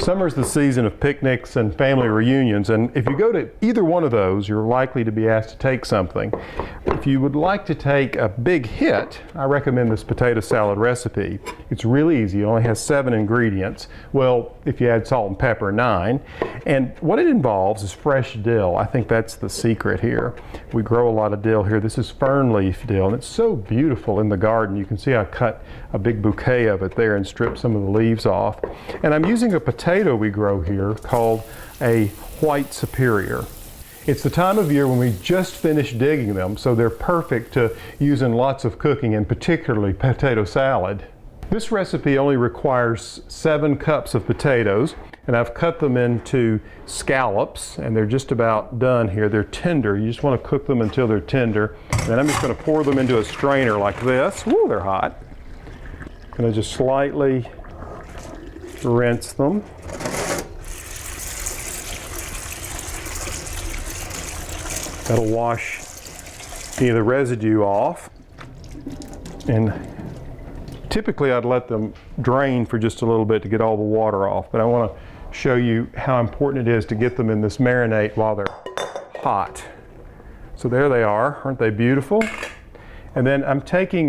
Summer's the season of picnics and family reunions, and if you go to either one of those, you're likely to be asked to take something. If you would like to take a big hit, I recommend this potato salad recipe. It's really easy. It only has 7 ingredients. Well, if you add salt and pepper, 9. And what it involves is fresh dill. I think that's the secret here. We grow a lot of dill here. This is fern leaf dill, and it's so beautiful in the garden. You can see I cut a big bouquet of it there and stripped some of the leaves off. And I'm using a potato we grow here called a white superior. It's the time of year when we just finished digging them, so they're perfect to use in lots of cooking, and particularly potato salad. This recipe only requires 7 cups of potatoes, and I've cut them into scallops, and they're just about done here. They're tender. You just want to cook them until they're tender. And then I'm just going to pour them into a strainer like this. Woo, they're hot. I'm going to just slightly rinse them. That'll wash any of the residue off. And typically I'd let them drain for just a little bit to get all the water off, but I want to show you how important it is to get them in this marinade while they're hot. So there they are. Aren't they beautiful? And then I'm taking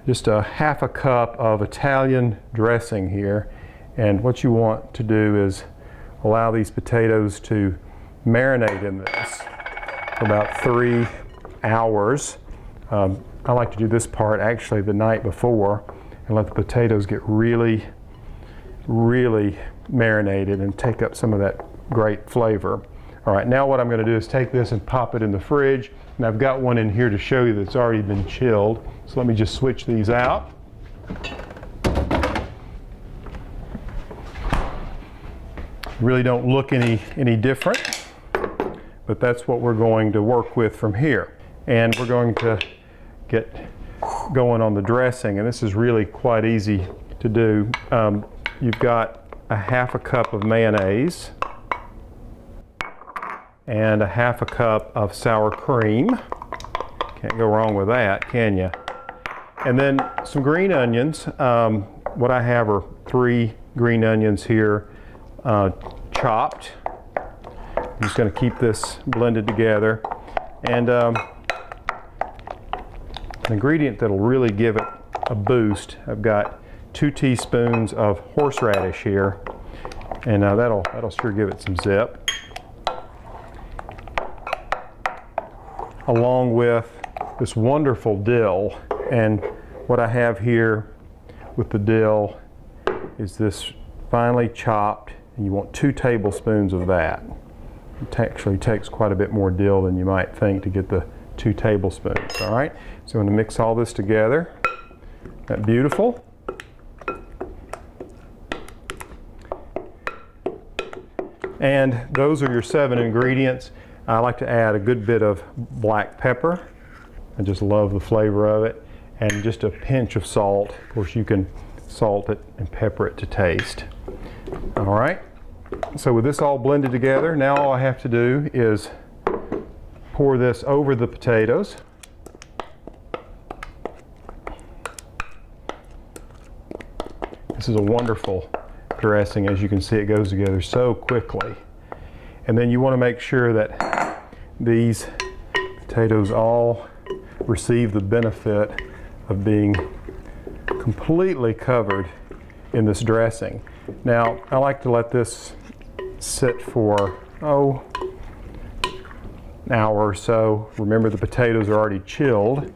just a half a cup of Italian dressing here, and what you want to do is allow these potatoes to marinate in this for about 3 hours. I like to do this part actually the night before and let the potatoes get really marinated and take up some of that great flavor. All right, now what I'm going to do is take this and pop it in the fridge, and I've got one in here to show you that's already been chilled. So let me just switch these out. Really don't look any different, but that's what we're going to work with from here. And we're going to get going on the dressing, and this is really quite easy to do. You've got a half a cup of mayonnaise and a half a cup of sour cream. Can't go wrong with that, can you? And then some green onions. What I have are 3 green onions here, chopped. I'm just going to keep this blended together. And an ingredient that'll really give it a boost, I've got 2 teaspoons of horseradish here, and that'll sure give it some zip. Along with this wonderful dill, and what I have here with the dill is this finely chopped, and you want 2 tablespoons of that. It actually takes quite a bit more dill than you might think to get the 2 tablespoons. All right, so I'm going to mix all this together. Isn't that beautiful? And those are your 7 ingredients. I like to add a good bit of black pepper. I just love the flavor of it. And just a pinch of salt. Of course, you can salt it and pepper it to taste. All right, so with this all blended together, now all I have to do is pour this over the potatoes. This is a wonderful dressing. As you can see, it goes together so quickly. And then you want to make sure that these potatoes all receive the benefit of being completely covered in this dressing. Now, I like to let this sit for, an hour or so. Remember, the potatoes are already chilled,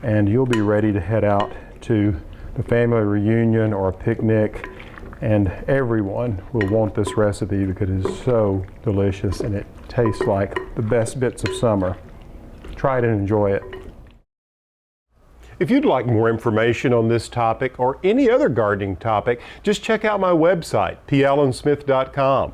and you'll be ready to head out to the family reunion or a picnic, and everyone will want this recipe because it is so delicious and it tastes like the best bits of summer. Try it and enjoy it. If you'd like more information on this topic or any other gardening topic, just check out my website, pallensmith.com.